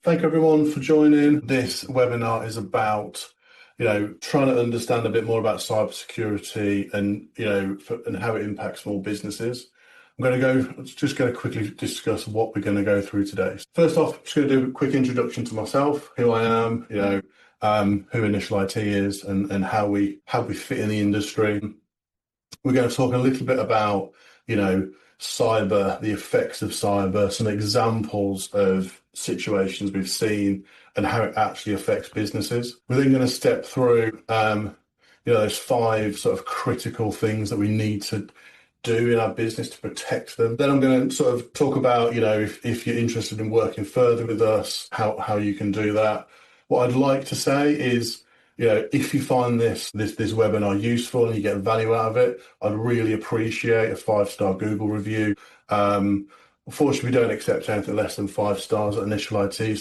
Thank you everyone for joining. This webinar is about, trying to understand a bit more about cybersecurity and, and how it impacts small businesses. I'm just going to quickly discuss what we're going to go through today. First off, I'm just going to do a quick introduction to myself, who I am, who Initial IT is and how we fit in the industry. We're going to talk a little bit about, cyber, the effects of cyber, some examples of situations we've seen and how it actually affects businesses. We're then going to step through, those 5 sort of critical things that we need to do in our business to protect them. Then I'm going to sort of talk about, if you're interested in working further with us, how you can do that. What I'd like to say is, if you find this webinar useful and you get value out of it, I'd really appreciate a 5-star Google review. Unfortunately, we don't accept anything less than 5 stars at Initial IT.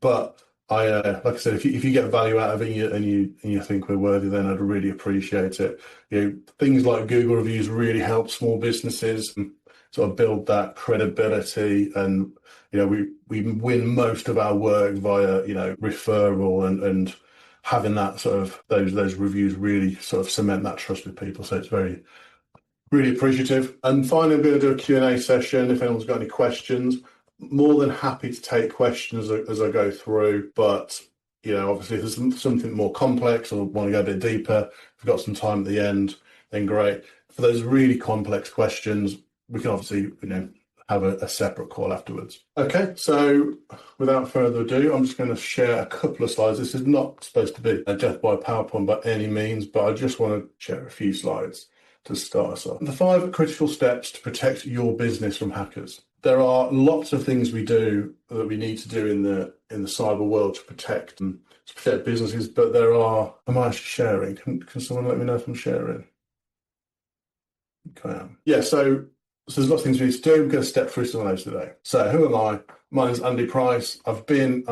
But like I said, if you get value out of it and you think we're worthy, then I'd really appreciate it. Things like Google reviews really help small businesses sort of build that credibility, and we win most of our work via referral and having that sort of those reviews really sort of cement that trust with people. So it's really appreciative. And finally, I'm going to do a Q&A session. If anyone's got any questions, more than happy to take questions as I go through. But obviously, if there's something more complex or want to go a bit deeper, if we've got some time at the end, then great. For those really complex questions, we can obviously have a separate call afterwards. Okay, so without further ado, I'm just going to share a couple of slides. This is not supposed to be a death by PowerPoint by any means, but I just want to share a few slides to start us off. The 5 critical steps to protect your business from hackers. There are lots of things we do that we need to do in the cyber world to protect businesses, but there are. Am I actually sharing? Can someone let me know if I'm sharing? Okay. Yeah. So there's lots of things we need to do. We're going to step through some of those today. So who am I? My name is Andy Price. I'm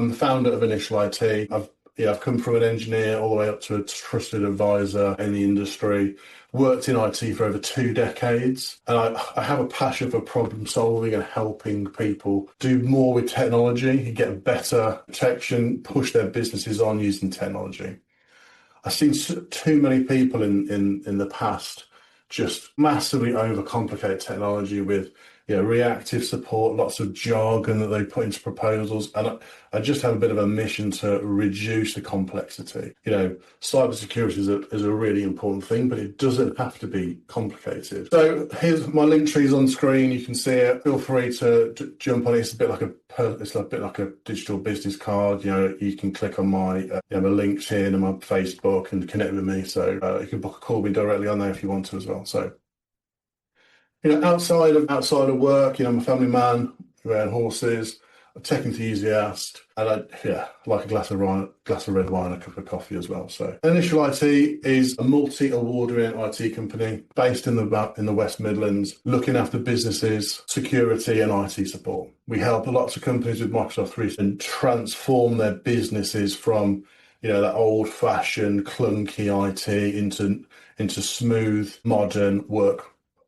the founder of Initial IT. I've come from an engineer all the way up to a trusted advisor in the industry, worked in IT for over 2 decades. And I have a passion for problem solving and helping people do more with technology, get better protection, push their businesses on using technology. I've seen too many people in the past just massively overcomplicate technology with reactive support, lots of jargon that they put into proposals, and I just have a bit of a mission to reduce the complexity. Cybersecurity is a really important thing, but it doesn't have to be complicated. So here's my link trees on screen. You can see it. Feel free to jump on it. It's a bit like a digital business card. You can click on my LinkedIn and my Facebook and connect with me. So you can book a call with me directly on there if you want to as well. So. Outside of work, I'm a family man, around horses, a tech enthusiast, and I like a glass of red wine, a cup of coffee as well. So Initial IT is a multi-award-winning IT company based in the West Midlands, looking after businesses, security and IT support. We help lots of companies with Microsoft 365 and transform their businesses from that old-fashioned clunky IT into smooth, modern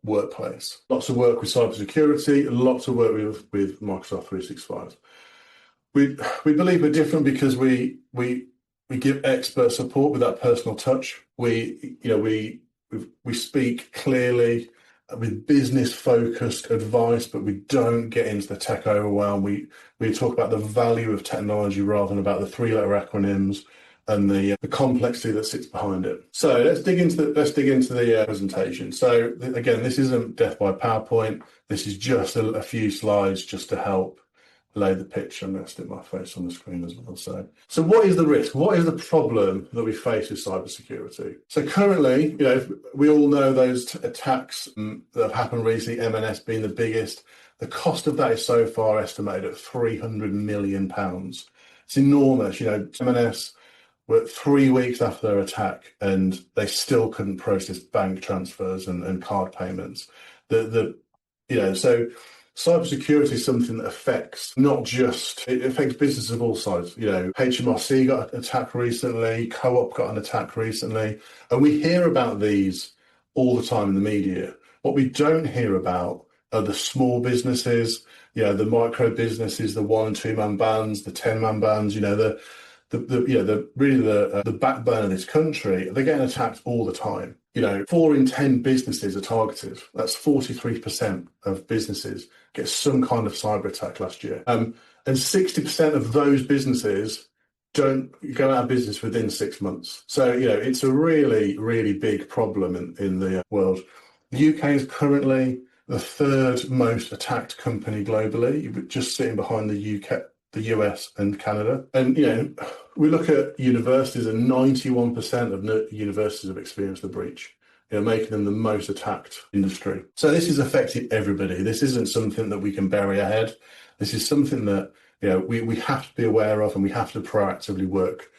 workplace. Lots of work with cybersecurity, lots of work with Microsoft 365. We believe we're different because we give expert support with that personal touch. We speak clearly with business focused advice, but we don't get into the tech overwhelm. We talk about the value of technology rather than about the 3-letter acronyms and the complexity that sits behind it. So let's dig into the presentation. So again, this isn't death by PowerPoint. This is just a few slides just to help lay the picture. I'm going to stick my face on the screen as well. So what is the risk? What is the problem that we face with cybersecurity? So currently, we all know those attacks that have happened recently, M&S being the biggest. The cost of that is so far estimated at £300 million. It's enormous. M&S were 3 weeks after their attack and they still couldn't process bank transfers and card payments. So cybersecurity is something that affects it affects businesses of all sides. HMRC got attacked recently, Co-op got an attack recently, and we hear about these all the time in the media. What we don't hear about are the small businesses, the micro businesses, the 1 and 2 man bands, the 10-man bands, the backbone of this country, they're getting attacked all the time. 4 in 10 businesses are targeted. That's 43% of businesses get some kind of cyber attack last year. And 60% of those businesses don't go out of business within 6 months. So, it's a really, really big problem in the world. The UK is currently the 3rd most attacked company globally, just sitting behind the UK, the US and Canada. And, we look at universities, and 91% of universities have experienced the breach, making them the most attacked industry. So this is affecting everybody. This isn't something that we can bury our head. This is something that, we have to be aware of, and we have to proactively work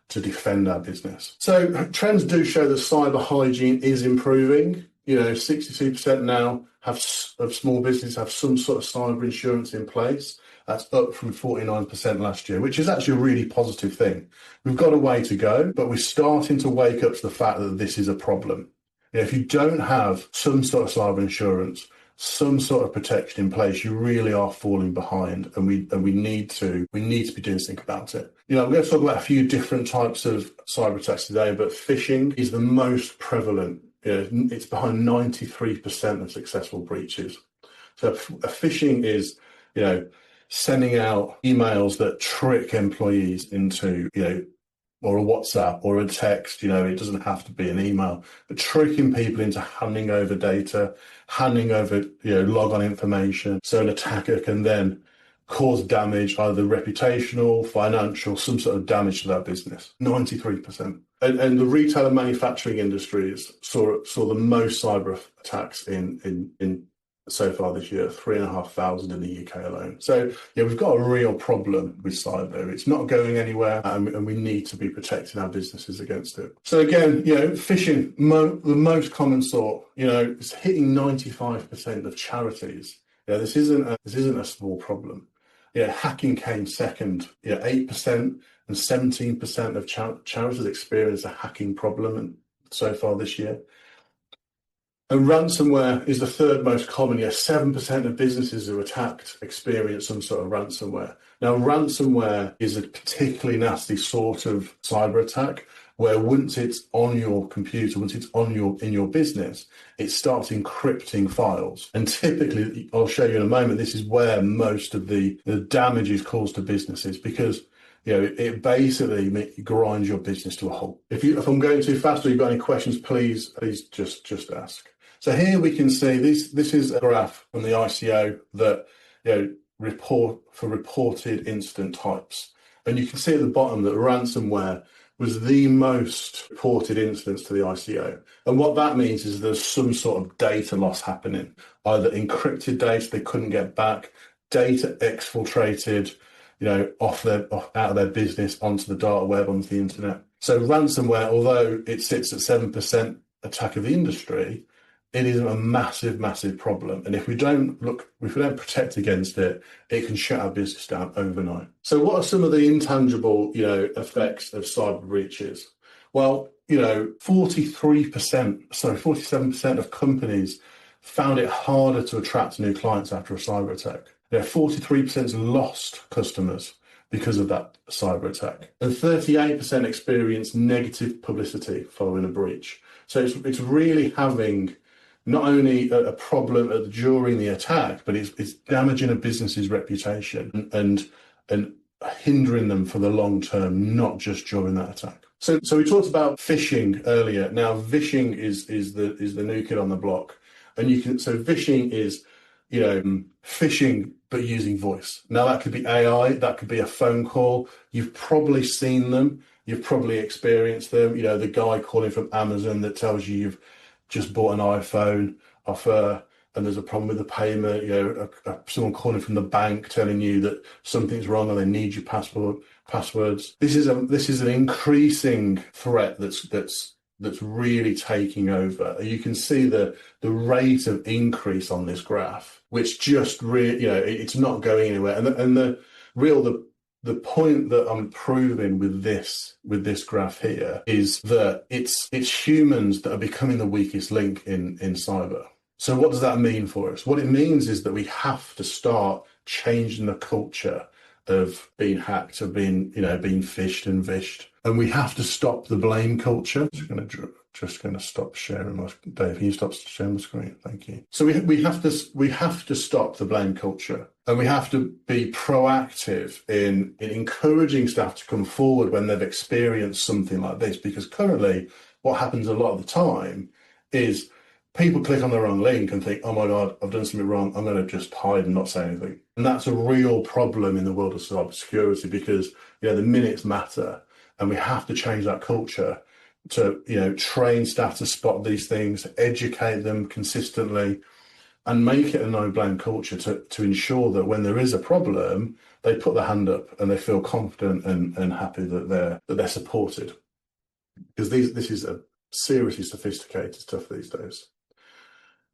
to defend our business. So trends do show that cyber hygiene is improving. 62% now of small businesses have some sort of cyber insurance in place. That's up from 49% last year, which is actually a really positive thing. We've got a way to go, but we're starting to wake up to the fact that this is a problem. If you don't have some sort of cyber insurance, some sort of protection in place, you really are falling behind, and we need to be doing something about it. I'm going to talk about a few different types of cyber attacks today, but phishing is the most prevalent. It's behind 93% of successful breaches. So phishing is, sending out emails that trick employees into, or a WhatsApp or a text. It doesn't have to be an email, but tricking people into handing over data, handing over, log-on information. So an attacker can then cause damage, either reputational, financial, some sort of damage to that business. 93%. And the retail and manufacturing industries saw the most cyber attacks in so far this year, 3,500 in the UK alone. So we've got a real problem with cyber. It's not going anywhere, and we need to be protecting our businesses against it. So again, phishing, the most common sort, it's hitting 95% of charities. This isn't a small problem. Hacking came second. 8% and 17% of charities experience a hacking problem so far this year. And ransomware is the 3rd most common. 7% of businesses who are attacked experience some sort of ransomware. Now, ransomware is a particularly nasty sort of cyber attack, where once it's on your computer, once it's in your business, it starts encrypting files. And typically, I'll show you in a moment, this is where most of the damage is caused to businesses, because it basically grinds your business to a halt. If I'm going too fast or you've got any questions, please just ask. So here we can see this is a graph from the ICO that reported incident types, and you can see at the bottom that ransomware was the most reported incidents to the ICO. And what that means is there's some sort of data loss happening, either encrypted data they couldn't get back, data exfiltrated, out of their business onto the dark web, onto the internet. So ransomware, although it sits at 7% attack of the industry, it is a massive, massive problem. And if we don't protect against it, it can shut our business down overnight. So what are some of the intangible, effects of cyber breaches? Well, 47% of companies found it harder to attract new clients after a cyber attack. 43% lost customers because of that cyber attack. And 38% experienced negative publicity following a breach. So it's really having not only a problem during the attack, but it's damaging a business's reputation and hindering them for the long term, not just during that attack. So we talked about phishing earlier. Now, phishing is the new kid on the block, and phishing is phishing but using voice. Now that could be AI, that could be a phone call. You've probably seen them, you've probably experienced them. The guy calling from Amazon that tells you you've just bought an iPhone off and there's a problem with the payment. Someone calling from the bank telling you that something's wrong and they need your passwords. This is an increasing threat that's really taking over. You can see the rate of increase on this graph, which just really, it's not going anywhere. And the point that I'm proving with this graph here is that it's humans that are becoming the weakest link in cyber. So what does that mean for us? What it means is that we have to start changing the culture of being hacked, of being, being phished and vished. And we have to stop the blame culture. Just going to stop sharing my. Dave, can you stop sharing the screen? Thank you. So we have to stop the blame culture, and we have to be proactive in encouraging staff to come forward when they've experienced something like this. Because currently, what happens a lot of the time is people click on the wrong link and think, "Oh my God, I've done something wrong. I'm going to just hide and not say anything." And that's a real problem in the world of cybersecurity, because the minutes matter, and we have to change that culture to train staff to spot these things, educate them consistently, and make it a no blame culture to ensure that when there is a problem, they put their hand up and they feel confident and happy that they're supported, because this is a seriously sophisticated stuff these days.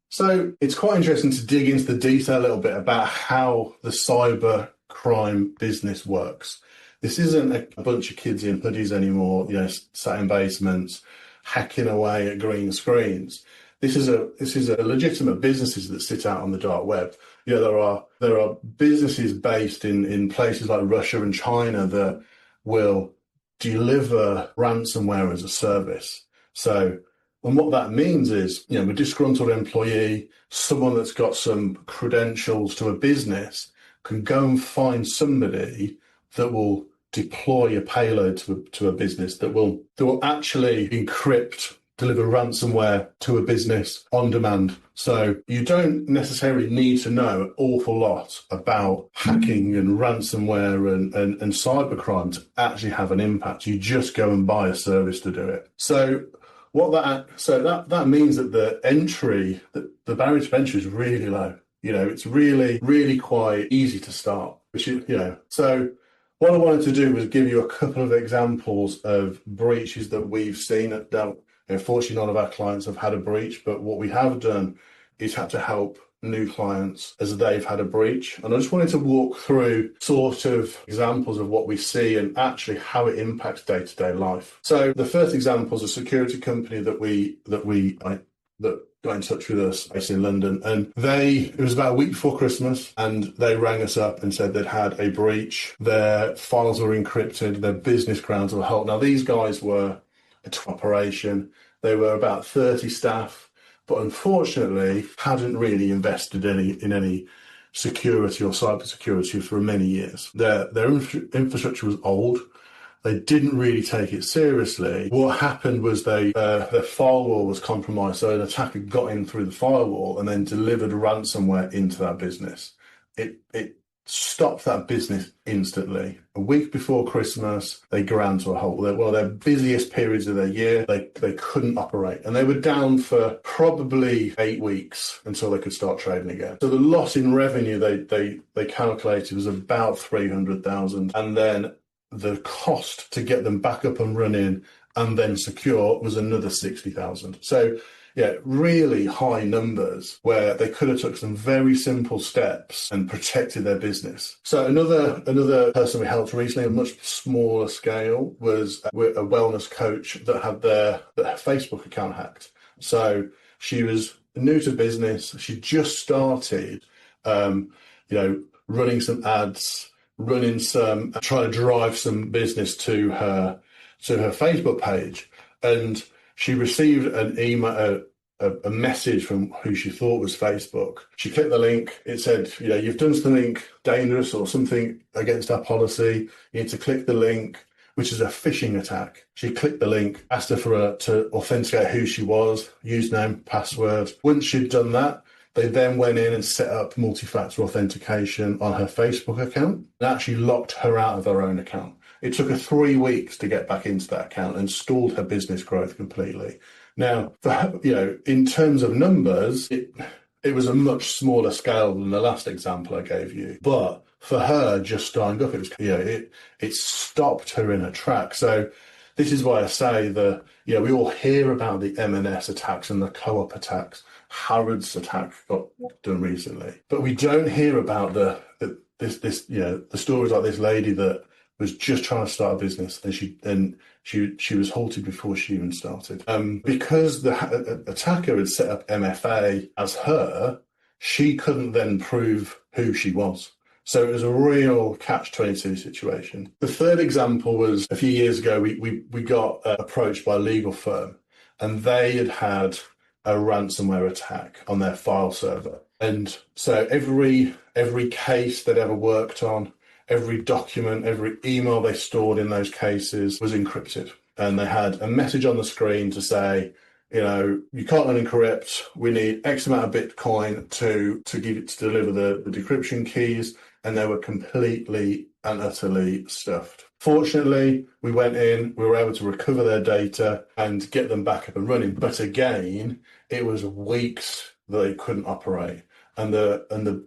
So it's quite interesting to dig into the detail a little bit about how the cyber crime business works. This isn't a bunch of kids in hoodies anymore, sat in basements, hacking away at green screens. This is a legitimate businesses that sit out on the dark web. There are businesses based in places like Russia and China that will deliver ransomware as a service. So, and what that means is, a disgruntled employee, someone that's got some credentials to a business, can go and find somebody that will deploy a payload to a business that will actually encrypt, deliver ransomware to a business on demand. So you don't necessarily need to know an awful lot about hacking and ransomware and cybercrime to actually have an impact. You just go and buy a service to do it. So that means that the barrier to entry is really low. It's really, really quite easy to start, so what I wanted to do was give you a couple of examples of breaches that we've seen. Fortunately, none of our clients have had a breach, but what we have done is had to help new clients as they've had a breach. And I just wanted to walk through sort of examples of what we see and actually how it impacts day-to-day life. So the first example is a security company that got in touch with us based in London, and it was about a week before Christmas, and they rang us up and said they'd had a breach. Their files were encrypted, their business grounds were held. Now, these guys were an operation. They were about 30 staff, but unfortunately hadn't really invested in any security or cybersecurity for many years. Their infrastructure was old. They didn't really take it seriously. What happened was their firewall was compromised, so an attacker got in through the firewall and then delivered ransomware into that business. It stopped that business instantly. A week before Christmas, they ground to a halt. One of their busiest periods of their year, they couldn't operate. And they were down for probably 8 weeks until they could start trading again. So the loss in revenue they calculated was about 300,000. And then the cost to get them back up and running and then secure was another 60,000. So really high numbers where they could have took some very simple steps and protected their business. So another person we helped recently, a much smaller scale, was a wellness coach that had their Facebook account hacked. So she was new to business. She just started, running some ads, trying to drive some business to her Facebook page, and she received an email, a message from who she thought was Facebook. She clicked the link. It said, you've done something dangerous or something against our policy. You need to click the link, which is a phishing attack. She clicked the link, asked her to authenticate who she was, username, password. Once she'd done that, they then went in and set up multi-factor authentication on her Facebook account and actually locked her out of her own account. It took her 3 weeks to get back into that account and stalled her business growth completely. Now, for her, in terms of numbers, it was a much smaller scale than the last example I gave you. But for her, just starting up, it stopped her in her track. So this is why I say we all hear about the M&S attacks and the Co-op attacks. Harrods attack got done recently, but we don't hear about the stories like this lady that was just trying to start a business and she was halted before she even started. Because the attacker had set up MFA as her, she couldn't then prove who she was. So it was a real catch-22 situation. The third example was a few years ago, we got approached by a legal firm, and they had a ransomware attack on their file server. And so every case they'd ever worked on, every document, every email they stored in those cases was encrypted. And they had a message on the screen to say, you can't unencrypt. We need X amount of Bitcoin to deliver the decryption keys. And they were completely and utterly stuffed. Fortunately, we went in, we were able to recover their data and get them back up and running. But again, it was weeks that they couldn't operate. And the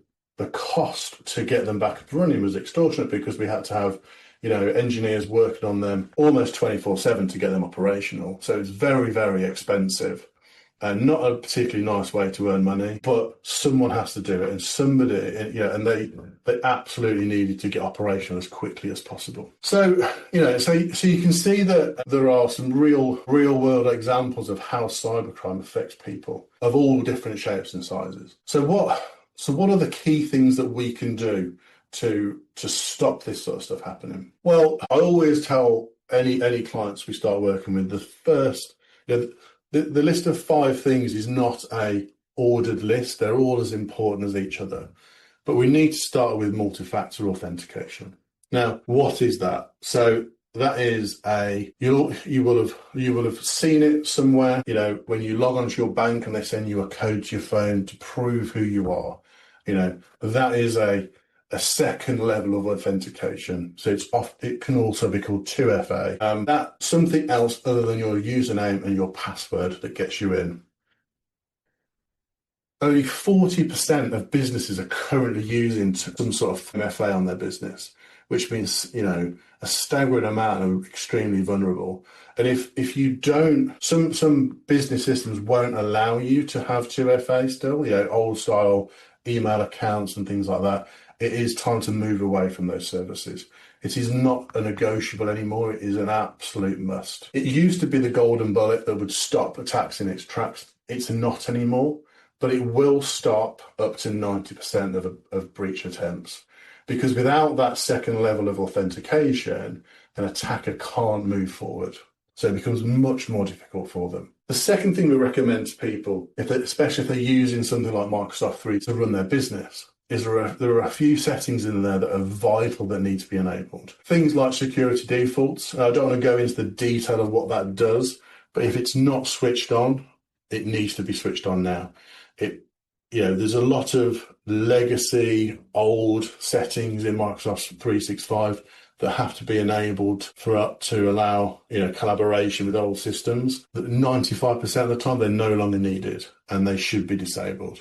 cost to get them back up and running was extortionate, because we had to have engineers working on them almost 24/7 to get them operational. So it's very, very expensive, and not a particularly nice way to earn money, but someone has to do it, and and they absolutely needed to get operational as quickly as possible. So, so you can see that there are some real world examples of how cybercrime affects people of all different shapes and sizes. So what are the key things that we can do to stop this sort of stuff happening? Well, I always tell any clients we start working with, the first, the list of 5 things is not a ordered list. They're all as important as each other. But we need to start with multi-factor authentication. Now, what is that? So that is you will have seen it somewhere, when you log onto your bank and they send you a code to your phone to prove who you are. That is a second level of authentication. So it can also be called 2FA. That's something else other than your username and your password that gets you in. Only 40% of businesses are currently using some sort of MFA on their business, which means, a staggering amount are extremely vulnerable. And if you don't, some business systems won't allow you to have 2FA still, old style email accounts and things like that. It is time to move away from those services. It is not a negotiable anymore. It is an absolute must. It used to be the golden bullet that would stop attacks in its tracks. It's not anymore, but it will stop up to 90% of breach attempts. Because without that second level of authentication, an attacker can't move forward. So it becomes much more difficult for them. The second thing we recommend to people, especially if they're using something like Microsoft 3 to run their business, is there are a few settings in there that are vital that need to be enabled. Things like security defaults. I don't want to go into the detail of what that does, but if it's not switched on, it needs to be switched on now. There's a lot of legacy, old settings in Microsoft 365 that have to be enabled to allow collaboration with old systems. 95% of the time, they're no longer needed and they should be disabled.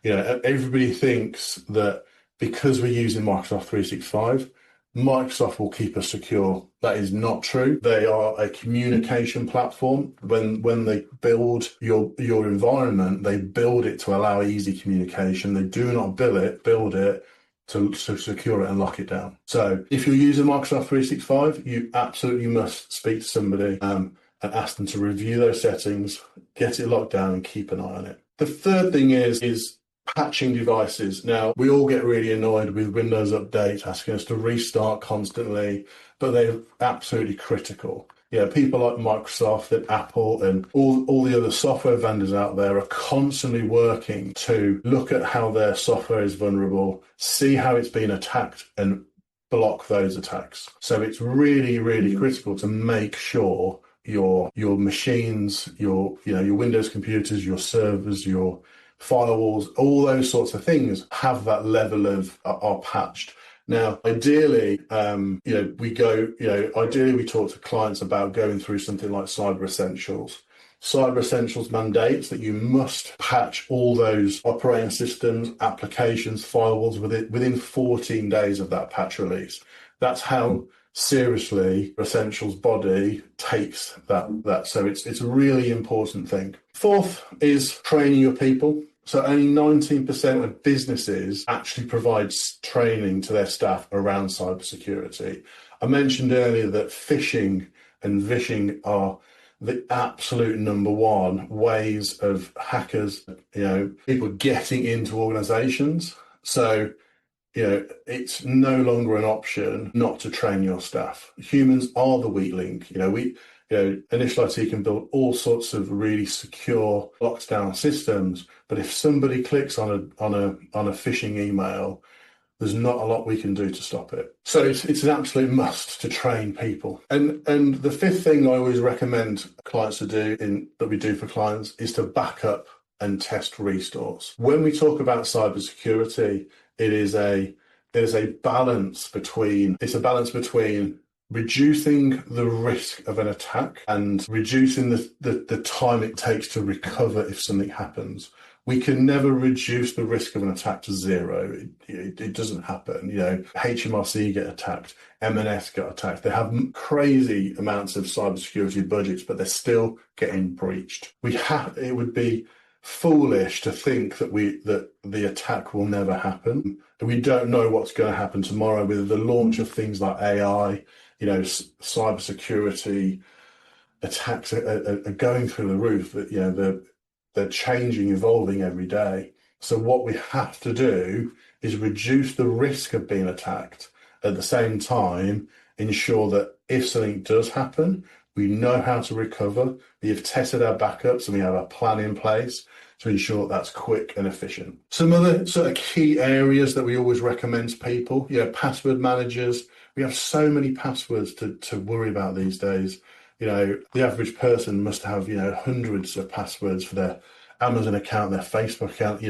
Everybody thinks that because we're using Microsoft 365, Microsoft will keep us secure. That is not true. They are a communication platform. When they build your environment, they build it to allow easy communication. They do not build it to secure it and lock it down. So if you're using Microsoft 365, you absolutely must speak to somebody and ask them to review those settings, get it locked down and keep an eye on it. The third thing is patching devices. Now, we all get really annoyed with Windows Update asking us to restart constantly, but they're absolutely critical. People like Microsoft and Apple and all the other software vendors out there are constantly working to look at how their software is vulnerable, see how it's been attacked, and block those attacks. So it's really, really critical to make sure your machines, your Windows computers, your servers, your firewalls, all those sorts of things have that level of are patched. Now, ideally, we talk to clients about going through something like Cyber Essentials. Cyber Essentials mandates that you must patch all those operating systems, applications, firewalls within 14 days of that patch release. That's how seriously Essentials body takes that. So it's a really important thing. Fourth is training your people. So only 19% of businesses actually provide training to their staff around cybersecurity. I mentioned earlier that phishing and vishing are the absolute number one ways of hackers, people getting into organizations. So it's no longer an option not to train your staff. Humans are the weak link. Initial IT can build all sorts of really secure, locked down systems, but if somebody clicks on a phishing email, there's not a lot we can do to stop it. So it's an absolute must to train people. And the fifth thing I always recommend clients to do that we do for clients is to back up and test restores. When we talk about cybersecurity, there's a balance between reducing the risk of an attack and reducing the time it takes to recover if something happens. We can never reduce the risk of an attack to zero. It doesn't happen. HMRC get attacked, M&S get attacked. They have crazy amounts of cybersecurity budgets, but they're still getting breached. It would be foolish to think that the attack will never happen. We don't know what's going to happen tomorrow with the launch of things like AI. Cybersecurity attacks are going through the roof. They're changing, evolving every day. So what we have to do is reduce the risk of being attacked. At the same time, ensure that if something does happen, we know how to recover. We have tested our backups and we have a plan in place to ensure that's quick and efficient. Some other sort of key areas that we always recommend to people, password managers. We have so many passwords to worry about these days. The average person must have, hundreds of passwords for their Amazon account, their Facebook account,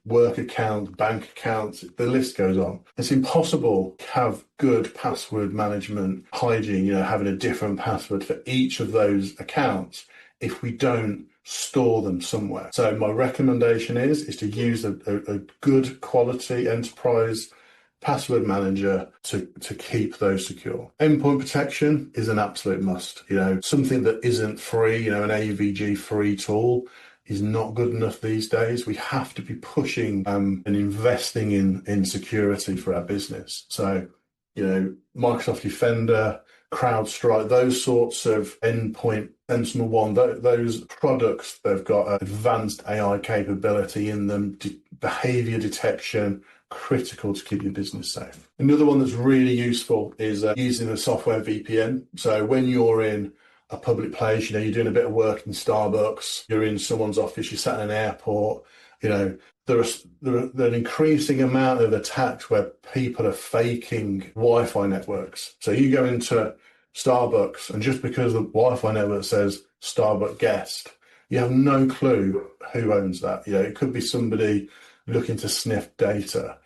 work account, bank accounts, the list goes on. It's impossible to have good password management hygiene, having a different password for each of those accounts if we don't store them somewhere. So my recommendation is to use a good quality enterprise password manager to keep those secure. Endpoint protection is an absolute must. Something that isn't free, an AVG free tool is not good enough these days. We have to be pushing and investing in security for our business. So, Microsoft Defender, CrowdStrike, those sorts of endpoint, SentinelOne, those products, they've got advanced AI capability in them, behavior detection, critical to keep your business safe. Another one that's really useful is using a software VPN. So when you're in a public place, you're doing a bit of work in Starbucks, you're in someone's office, you're sat in an airport, there are an increasing amount of attacks where people are faking Wi-Fi networks. So you go into Starbucks, and just because the Wi-Fi network says Starbucks guest, you have no clue who owns that. It could be somebody looking to sniff data.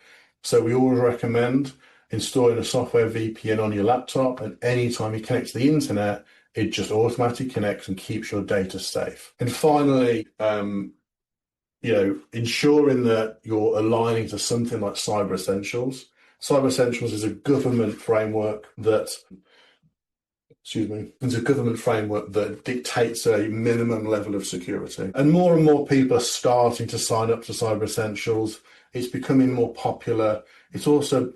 So we always recommend installing a software VPN on your laptop, and anytime you connect to the internet, it just automatically connects and keeps your data safe. And finally, ensuring that you're aligning to something like Cyber Essentials. Cyber Essentials is a government framework that dictates a minimum level of security. And more people are starting to sign up to Cyber Essentials. It's becoming more popular. It's also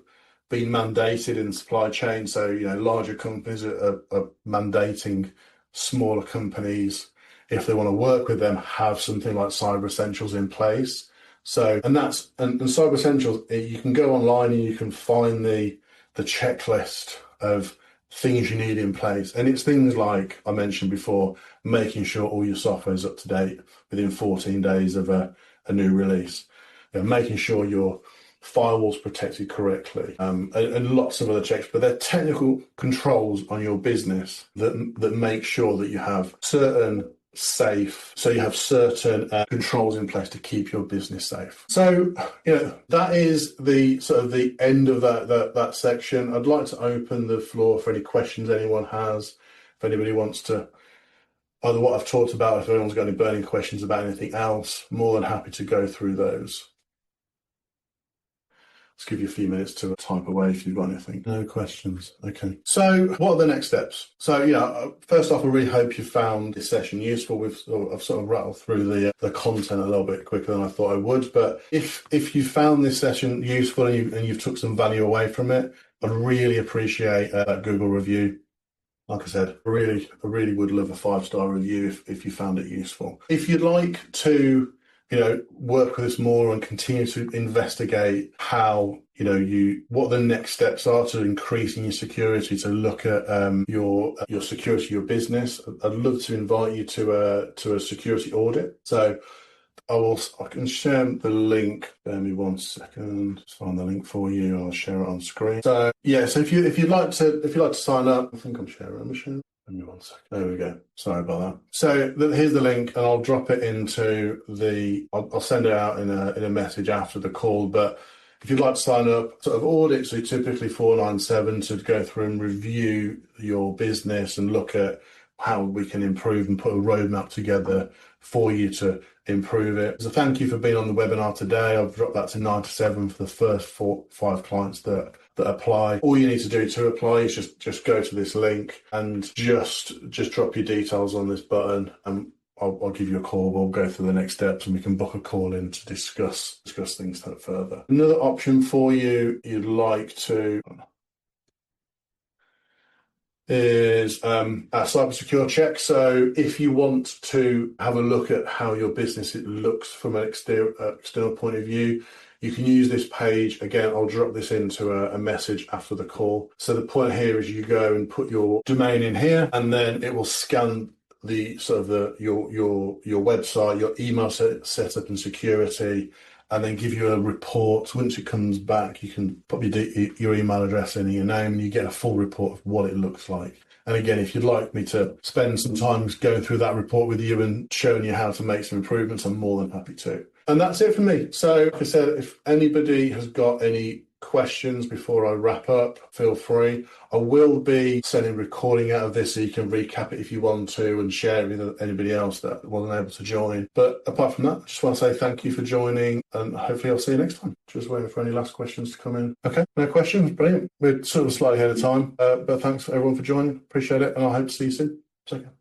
been mandated in the supply chain. So, larger companies are mandating smaller companies, if they want to work with them, have something like Cyber Essentials in place. So, and Cyber Essentials, you can go online and you can find the checklist of things you need in place. And it's things like I mentioned before, making sure all your software is up to date within 14 days of a new release, making sure your firewall's protected correctly, and lots of other checks. But they're technical controls on your business that make sure that you have certain controls in place to keep your business safe. So, that is the sort of the end of that section. I'd like to open the floor for any questions anyone has. If anybody wants to, either what I've talked about, if anyone's got any burning questions about anything else, more than happy to go through those. Let's give you a few minutes to type away if you've got anything. No questions. Okay. So what are the next steps? So, first off, I really hope you found this session useful. I've sort of rattled through the content a little bit quicker than I thought I would. But if you found this session useful and you've took some value away from it, I'd really appreciate that Google review. Like I said, I really would love a 5-star review if you found it useful. If you'd like to work with us more and continue to investigate how, what the next steps are to increasing your security, to look at your security, your business. I'd love to invite you to a security audit. So I can share the link. Bear me 1 second. Just find the link for you. I'll share it on screen. So yeah, so if you'd like to sign up, I think I'm sharing. Am I sharing? Give me 1 second. There we go. Sorry about that. So here's the link, and I'll drop it into I'll send it out in a message after the call. But if you'd like to sign up, sort of audits are typically 497 to go through and review your business and look at how we can improve and put a roadmap together for you to improve it. So thank you for being on the webinar today. I've dropped that to 97 for the first 5 clients that apply. All you need to do to apply is just go to this link and just drop your details on this button, and I'll give you a call. We'll go through the next steps and we can book a call in to discuss things further. Another option for you you'd like to is a cybersecure check. So if you want to have a look at how your business looks from an external point of view, you can use this page. Again, I'll drop this into a message after the call. So the point here is you go and put your domain in here, and then it will scan your website, your email setup and security, and then give you a report. Once it comes back, you can put your email address in and your name, and you get a full report of what it looks like. And again, if you'd like me to spend some time going through that report with you and showing you how to make some improvements, I'm more than happy to. And that's it for me. So like I said, if anybody has got any questions before I wrap up, feel free. I will be sending a recording out of this so you can recap it if you want to and share it with anybody else that wasn't able to join. But apart from that, I just want to say thank you for joining, and hopefully I'll see you next time. Just waiting for any last questions to come in. Okay, no questions? Brilliant. We're sort of slightly ahead of time, but thanks everyone for joining. Appreciate it, and I hope to see you soon. Take care. Bye.